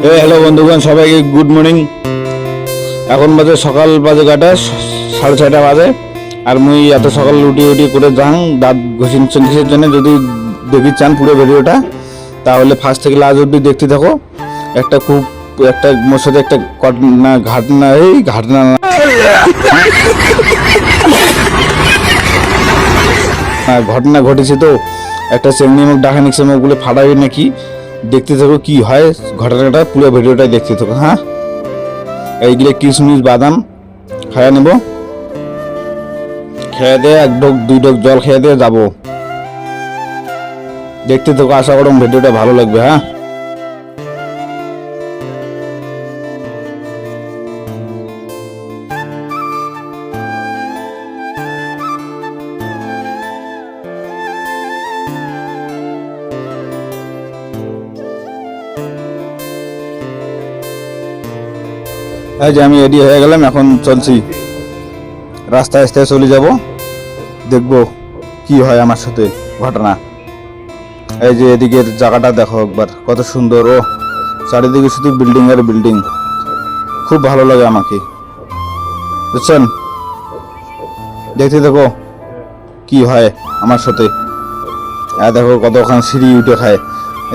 Hello বন্ধুগণ, সবাইকে good morning. এখন বাজে সকাল বাজে 6:30 বাজে। আর মুই এত সকাল উঠি করে যাং দাঁত ঘষিনছেন কিসের জন্য। যদি দেখি চান পুরো ভিডিওটা, তাহলে ফার্স্ট থেকে লাস্ট অব্দি দেখতে থাকো। একটা মোর সাথে একটা ঘটনা ঘটনা ঘটেছে। তো একটা চেমনি মুখ ডাকা নিচ্ছে, মুখগুলো ফাটাবে নাকি, দেখতে থাকো কি হয় ঘটনাটা। পুরো ভিডিওটা দেখতে থাকো। হ্যাঁ, এইগুলো কিশমিশ বাদাম খাইয়া নেব। খেয়ে দিয়ে 1 ঢোক 2 ঢোক জল খেয়ে দিয়ে যাবো। দেখতে থাকো, আশা করো ভিডিওটা ভালো লাগবে। হ্যাঁ, এই যে আমি রেডি হয়ে গেলাম, এখন চলছি রাস্তায় আস্তে চলে যাব, দেখবো কি হয় আমার সাথে ঘটনা। এই যে এদিকের জায়গাটা দেখো একবার, কত সুন্দর। ও চারিদিকে শুধু বিল্ডিং আর বিল্ডিং, খুব ভালো লাগে আমাকে, বুঝছেন। দেখতে দেখো কি হয় আমার সাথে। দেখো কতখান সিঁড়ি উঠে খায়।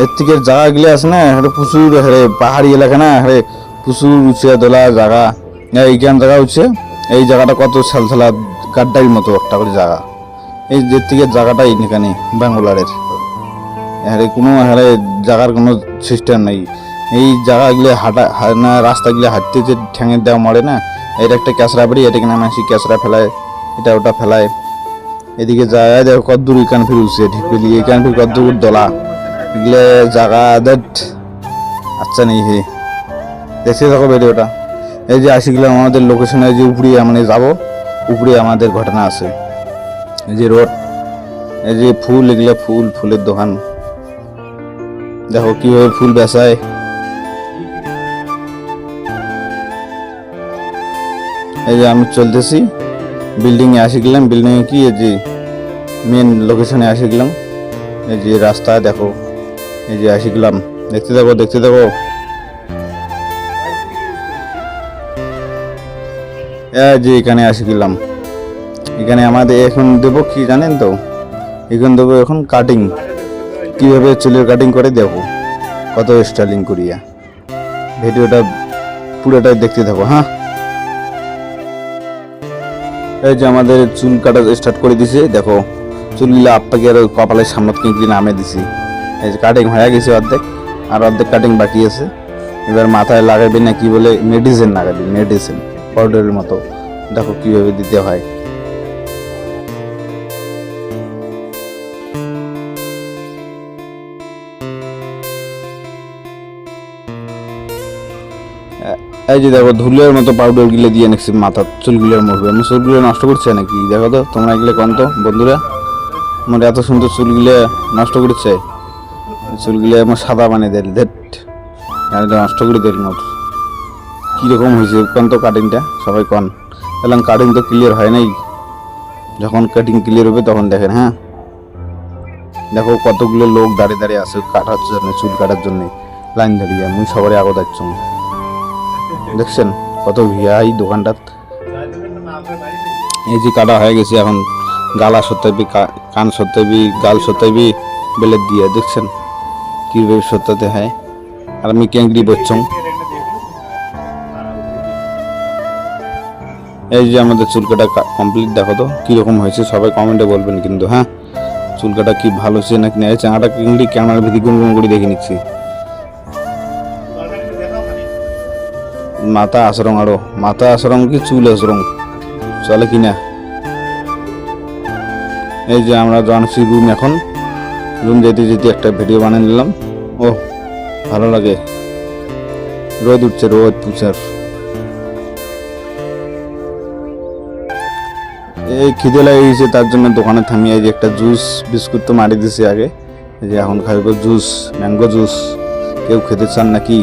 এর থেকে জায়গাগুলো আছে না, প্রচুর পাহাড়ি এলাকা না, প্রচুর উঁচে দোলা জায়গা। এইখান জায়গা হচ্ছে, এই জায়গাটা কত ছালছালা গাড্ডারির মতো একটা করে জায়গা। এই যে থেকে জায়গাটাই এখানে ব্যাঙ্গালোরের কোনো জায়গার কোনো সিস্টেম নেই। এই জায়গাগুলো না রাস্তাগুলো হাঁটতে যে ঠ্যাঙের দেওয়া মরে না, এটা একটা ক্যাঁচড়া বাড়ি, এটা কিনা মাসি ক্যাঁচড়া ফেলায়, এটা ওটা ফেলায়। এদিকে যায় দেখো কত দূর এখান ফির উঠছে ঢিপেলি, এখান ফির কত দূর দোলা, এগুলো জায়গা আচ্ছা নেই। হে দেখতে থাকো ভিডিওটা। এই যে আসি গেলাম আমাদের লোকেশনে, যে উপরে মানে যাবো, উপরে আমাদের ঘটনা আছে। এই যে রোড, এই যে ফুল, এগুলো ফুলের দোকান। দেখো কিভাবে ফুল বেচায়। এই যে আমি চলতেছি বিল্ডিং এ আসি গেলাম, বিল্ডিং এ কি এই যে মেন লোকেশনে আসি গেলাম। এই যে রাস্তা দেখো, এই যে আসি গেলাম, দেখতে থাকো দেখতে থাকো। যে এখানে আসি গেলাম, এখানে আমাদের এখন দেবো কি জানেন তো, এখন দেবো এখন কাটিং, কিভাবে চুলের কাটিং করে দেখো, কত স্টাইলিং করিয়া। ভিডিওটা পুরোটাই দেখতে থাকো। হ্যাঁ, এই যে আমাদের চুল কাটা স্টার্ট করে দিছে। দেখো চুলগুলো আপ্পাকে আর কপালের সামনে কিনকি নামে দিছি। এই যে কাটিং হয়ে গেছে অর্ধেক, আর অর্ধেক কাটিং বাকি আছে। এবার মাথায় লাগাবে না কি বলে, মেডিসিন লাগাবি, মেডিসিন পাউডারের মতো। দেখো কিভাবে দিতে হয়। এই যে দেখো ধুলের মতো পাউডার গুলো দিয়ে নিচ্ছি মাথার চুলগুলোর মধ্যে। আমি চুলগুলো নষ্ট করছে নাকি দেখো তো তোমরা, এগুলো কন তো বন্ধুরা, আমার এত সুন্দর চুলগুলো নষ্ট করছে। চুলগুলো আমার সাদা বানিয়ে দিল, নষ্ট করে দিল মোট। কীরকম হয়েছে কন তো কাটিংটা, সবাই কন। এলাম কাটিং তো ক্লিয়ার হয় নাই, যখন কাটিং ক্লিয়ার হবে তখন দেখেন। হ্যাঁ, দেখো কতগুলো লোক দাঁড়িয়ে দাঁড়িয়ে আছে কাটার জন্য, চুল কাটার জন্য লাইন ধরিয়ে। মুই সবারই আগত যাচ্ছ, দেখছেন কত ভিড় দোকানটা। এই যে কাটা হয়ে গেছে, এখন গালা সত্যাবি, কান সত্যাবি, গাল সত্যাবি বেলের দিয়ে, দেখছেন কিভাবে সত্যাতে হয়। আর আমি ক্যাংরি বচ্ছং। এই যে আমাদের চুল কাটা কমপ্লিট, দেখো তো কিরকম হয়েছে, সবাই কমেন্টে বলবেন কিন্তু। হ্যাঁ, চুল কাটা কি ভালো হচ্ছে নাকি না। চাঙাটা ক্যাংরি ক্যামেরার ভিতরে গুনগুন করে দেখে নিচ্ছি। মাথা আসরং, আরো মাথা আসরং কি চুল আসরং চলে কিনা। এই যে আমরা জানছি রুম, এখন রুম যেতে যেতে একটা ভিডিও বানিয়ে নিলাম। ও ভালো লাগে, রোদ উঠছে, রোদ পুচার। এই খিদে লাগিয়েছে, তার জন্য দোকানে থামিয়ে এই যে একটা জুস বিস্কুট তো মারি দিছে আগে। এই যে এখন খাইব জুস, ম্যাঙ্গো জুস। কেউ খেতে চান নাকি?